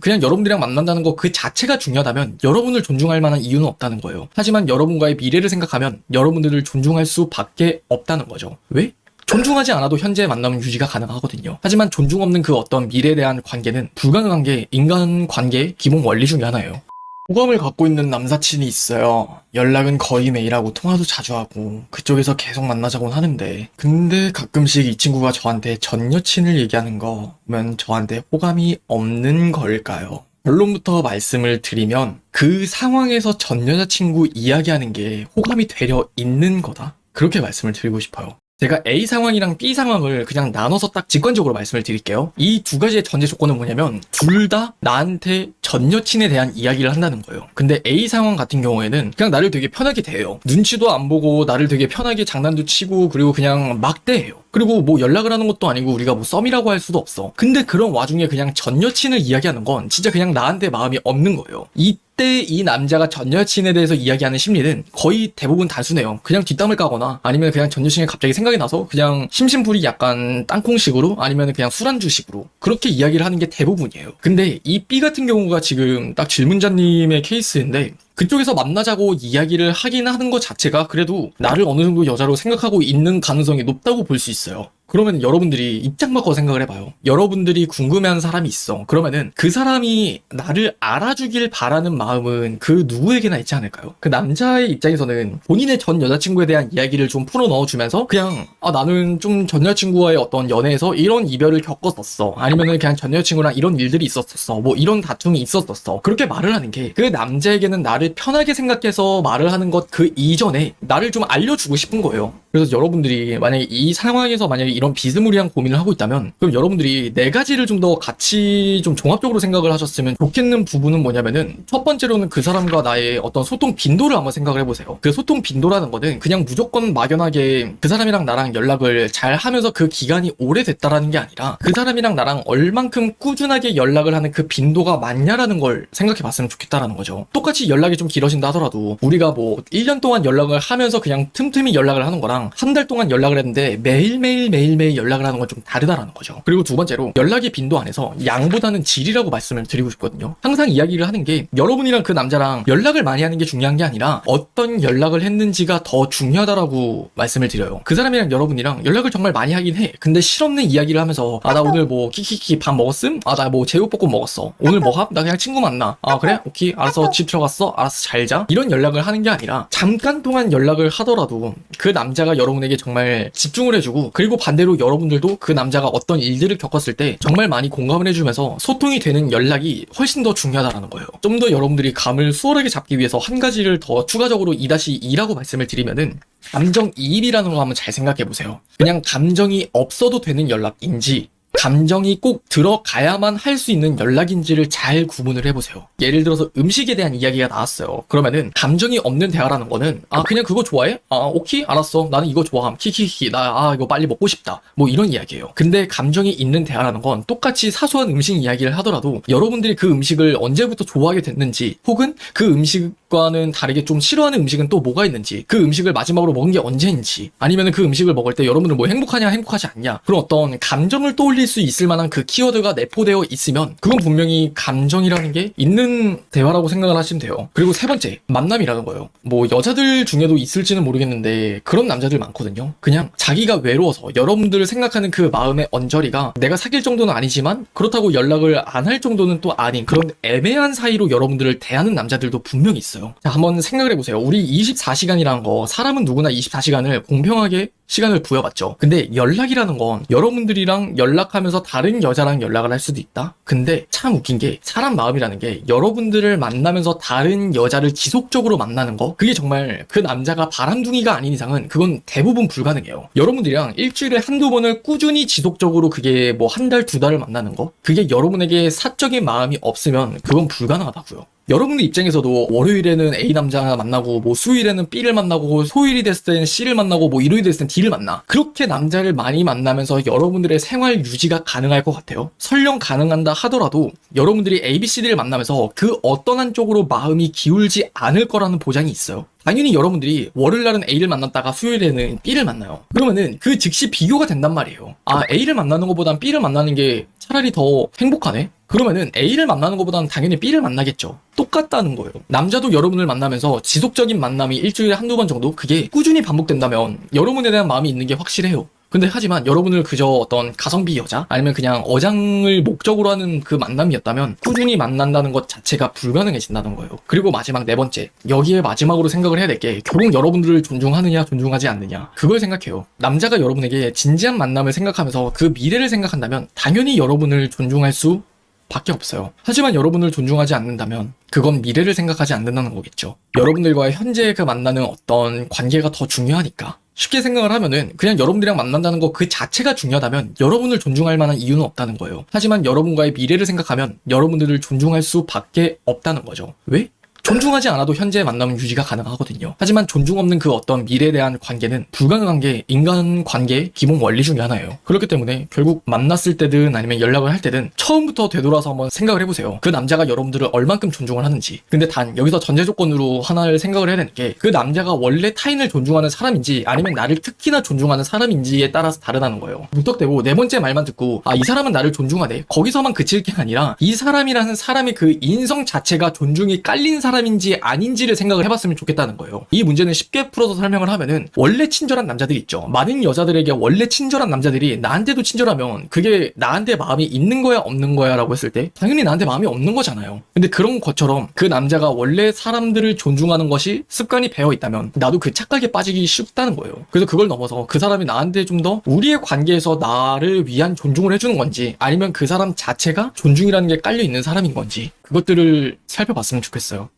그냥 여러분들이랑 만난다는 거 그 자체가 중요하다면 여러분을 존중할 만한 이유는 없다는 거예요. 하지만 여러분과의 미래를 생각하면 여러분들을 존중할 수밖에 없다는 거죠. 왜? 존중하지 않아도 현재의 만남은 유지가 가능하거든요. 하지만 존중 없는 그 어떤 미래에 대한 관계는 불가능한 게 인간 관계의 기본 원리 중에 하나예요. 호감을 갖고 있는 남사친이 있어요. 연락은 거의 매일 하고 통화도 자주 하고 그쪽에서 계속 만나자곤 하는데 근데 가끔씩 이 친구가 저한테 전 여친을 얘기하는 거면 저한테 호감이 없는 걸까요? 결론부터 말씀을 드리면 그 상황에서 전 여자친구 이야기하는 게 호감이 되려 있는 거다. 그렇게 말씀을 드리고 싶어요. 제가 A 상황이랑 B 상황을 그냥 나눠서 딱 직관적으로 말씀을 드릴게요. 이 두 가지의 전제 조건은 뭐냐면 둘 다 나한테 전 여친에 대한 이야기를 한다는 거예요. 근데 A 상황 같은 경우에는 그냥 나를 되게 편하게 대해요. 눈치도 안 보고 나를 되게 편하게 장난도 치고 그리고 그냥 막 대해요. 그리고 뭐 연락을 하는 것도 아니고 우리가 뭐 썸이라고 할 수도 없어. 근데 그런 와중에 그냥 전 여친을 이야기하는 건 진짜 그냥 나한테 마음이 없는 거예요. 이때 이 남자가 전 여친에 대해서 이야기하는 심리는 거의 대부분 단순해요. 그냥 뒷담을 까거나 아니면 그냥 전 여친이 갑자기 생각이 나서 그냥 심심풀이 약간 땅콩식으로 아니면 그냥 술안주식으로 그렇게 이야기를 하는 게 대부분이에요. 근데 이 B 같은 경우가 지금 딱 질문자님의 케이스인데 그쪽에서 만나자고 이야기를 하긴 하는 것 자체가 그래도 나를 어느 정도 여자로 생각하고 있는 가능성이 높다고 볼 수 있어요. 그러면 여러분들이 입장 바꿔 생각을 해봐요. 여러분들이 궁금해하는 사람이 있어. 그러면은 그 사람이 나를 알아주길 바라는 마음은 그 누구에게나 있지 않을까요? 그 남자의 입장에서는 본인의 전 여자친구에 대한 이야기를 좀 풀어 넣어주면서 그냥 나는 좀 전 여자친구와의 어떤 연애에서 이런 이별을 겪었었어. 아니면은 그냥 전 여자친구랑 이런 일들이 있었었어. 뭐 이런 다툼이 있었었어. 그렇게 말을 하는 게 그 남자에게는 나를 편하게 생각해서 말을 하는 것 그 이전에 나를 좀 알려주고 싶은 거예요. 그래서 여러분들이 만약에 이 상황에서 만약에 이런 비스무리한 고민을 하고 있다면 그럼 여러분들이 네 가지를 좀 더 같이 좀 종합적으로 생각을 하셨으면 좋겠는 부분은 뭐냐면은 첫 번째로는 그 사람과 나의 어떤 소통 빈도를 한번 생각을 해보세요. 그 소통 빈도라는 거는 그냥 무조건 막연하게 그 사람이랑 나랑 연락을 잘 하면서 그 기간이 오래됐다라는 게 아니라 그 사람이랑 나랑 얼만큼 꾸준하게 연락을 하는 그 빈도가 많냐라는 걸 생각해 봤으면 좋겠다라는 거죠. 똑같이 연락이 좀 길어진다 하더라도 우리가 뭐 1년 동안 연락을 하면서 그냥 틈틈이 연락을 하는 거랑 한 달 동안 연락을 했는데 매일매일 연락을 하는 건 좀 다르다라는 거죠. 그리고 두 번째로 연락의 빈도 안에서 양보다는 질이라고 말씀을 드리고 싶거든요. 항상 이야기를 하는 게 여러분이랑 그 남자랑 연락을 많이 하는 게 중요한 게 아니라 어떤 연락을 했는지가 더 중요하다라고 말씀을 드려요. 그 사람이랑 여러분이랑 연락을 정말 많이 하긴 해. 근데 실없는 이야기를 하면서 나 오늘 뭐 키키키 밥 먹었음? 나 뭐 제육볶음 먹었어. 오늘 뭐 합? 나 그냥 친구 만나. 그래? 오케이 알았어 집 들어갔어? 알았어 잘 자. 이런 연락을 하는 게 아니라 잠깐 동안 연락을 하더라도 그 남자가 여러분에게 정말 집중을 해주고 그리고 반대로 여러분들도 그 남자가 어떤 일들을 겪었을 때 정말 많이 공감을 해주면서 소통이 되는 연락이 훨씬 더 중요하다는 거예요. 좀 더 여러분들이 감을 수월하게 잡기 위해서 한 가지를 더 추가적으로 2-2라고 말씀을 드리면은 감정이입이라는 거 한번 잘 생각해 보세요. 그냥 감정이 없어도 되는 연락인지 감정이 꼭 들어가야만 할 수 있는 연락인지를 잘 구분을 해보세요. 예를 들어서 음식에 대한 이야기가 나왔어요. 그러면은 감정이 없는 대화라는 거는 그냥 그거 좋아해? 오케이 알았어 나는 이거 좋아함 키키키 나 이거 빨리 먹고 싶다 뭐 이런 이야기예요. 근데 감정이 있는 대화라는 건 똑같이 사소한 음식 이야기를 하더라도 여러분들이 그 음식을 언제부터 좋아하게 됐는지 혹은 그 음식과는 다르게 좀 싫어하는 음식은 또 뭐가 있는지 그 음식을 마지막으로 먹은 게 언제인지 아니면 그 음식을 먹을 때 여러분들 뭐 행복하냐 행복하지 않냐 그런 어떤 감정을 떠올릴 수 있을 만한 그 키워드가 내포되어 있으면 그건 분명히 감정이라는 게 있는 대화라고 생각을 하시면 돼요. 그리고 세 번째 만남이라는 거예요. 뭐 여자들 중에도 있을지는 모르겠는데 그런 남자들 많거든요. 그냥 자기가 외로워서 여러분들을 생각하는 그 마음의 언저리가 내가 사귈 정도는 아니지만 그렇다고 연락을 안 할 정도는 또 아닌 그런 애매한 사이로 여러분들을 대하는 남자들도 분명히 있어요. 자, 한번 생각을 해보세요. 우리 24시간이라는 거 사람은 누구나 24시간을 공평하게 시간을 부여받죠. 근데 연락이라는 건 여러분들이랑 연락하면서 다른 여자랑 연락을 할 수도 있다? 근데 참 웃긴 게 사람 마음이라는 게 여러분들을 만나면서 다른 여자를 지속적으로 만나는 거 그게 정말 그 남자가 바람둥이가 아닌 이상은 그건 대부분 불가능해요. 여러분들이랑 일주일에 한두 번을 꾸준히 지속적으로 그게 뭐 한 달, 두 달을 만나는 거 그게 여러분에게 사적인 마음이 없으면 그건 불가능하다고요. 여러분들 입장에서도 월요일에는 A 남자 만나고 뭐 수요일에는 B를 만나고 토요일이 됐을 때는 C를 만나고 뭐 일요일이 됐을 땐 D를 만나 그렇게 남자를 많이 만나면서 여러분들의 생활 유지가 가능할 것 같아요. 설령 가능한다 하더라도 여러분들이 A, B, C, D를 만나면서 그 어떤 한쪽으로 마음이 기울지 않을 거라는 보장이 있어요. 당연히 여러분들이 월요일날은 A를 만났다가 수요일에는 B를 만나요. 그러면은 그 즉시 비교가 된단 말이에요. A를 만나는 것보단 B를 만나는 게 차라리 더 행복하네? 그러면은 A를 만나는 것보다는 당연히 B를 만나겠죠. 똑같다는 거예요. 남자도 여러분을 만나면서 지속적인 만남이 일주일에 한두 번 정도 그게 꾸준히 반복된다면 여러분에 대한 마음이 있는 게 확실해요. 근데 하지만 여러분을 그저 어떤 가성비 여자 아니면 그냥 어장을 목적으로 하는 그 만남이었다면 꾸준히 만난다는 것 자체가 불가능해진다는 거예요. 그리고 마지막 네 번째, 여기에 마지막으로 생각을 해야 될 게 결국 여러분들을 존중하느냐 존중하지 않느냐 그걸 생각해요. 남자가 여러분에게 진지한 만남을 생각하면서 그 미래를 생각한다면 당연히 여러분을 존중할 수 밖에 없어요. 하지만 여러분을 존중하지 않는다면 그건 미래를 생각하지 않는다는 거겠죠. 여러분들과의 현재 그 만나는 어떤 관계가 더 중요하니까. 쉽게 생각을 하면은 그냥 여러분들이랑 만난다는 거 그 자체가 중요하다면 여러분을 존중할 만한 이유는 없다는 거예요. 하지만 여러분과의 미래를 생각하면 여러분들을 존중할 수 밖에 없다는 거죠. 왜? 존중하지 않아도 현재의 만남은 유지가 가능하거든요. 하지만 존중 없는 그 어떤 미래에 대한 관계는 불가능한 게 인간 관계의 기본 원리 중에 하나예요. 그렇기 때문에 결국 만났을 때든 아니면 연락을 할 때든 처음부터 되돌아서 한번 생각을 해보세요. 그 남자가 여러분들을 얼만큼 존중을 하는지. 근데 단 여기서 전제 조건으로 하나를 생각을 해야 되는 게 그 남자가 원래 타인을 존중하는 사람인지 아니면 나를 특히나 존중하는 사람인지에 따라서 다르다는 거예요. 무턱대고 네 번째 말만 듣고 이 사람은 나를 존중하네 거기서만 그칠 게 아니라 이 사람이라는 사람의 그 인성 자체가 존중이 깔린 사람인지 아닌지를 생각을 해봤으면 좋겠다는 거예요. 이 문제는 쉽게 풀어서 설명을 하면은 원래 친절한 남자들이 있죠. 많은 여자들에게 원래 친절한 남자들이 나한테도 친절하면 그게 나한테 마음이 있는 거야 없는 거야 라고 했을 때 당연히 나한테 마음이 없는 거잖아요. 근데 그런 것처럼 그 남자가 원래 사람들을 존중하는 것이 습관이 배어 있다면 나도 그 착각에 빠지기 쉽다는 거예요. 그래서 그걸 넘어서 그 사람이 나한테 좀 더 우리의 관계에서 나를 위한 존중을 해주는 건지 아니면 그 사람 자체가 존중이라는 게 깔려 있는 사람인 건지 그것들을 살펴봤으면 좋겠어요.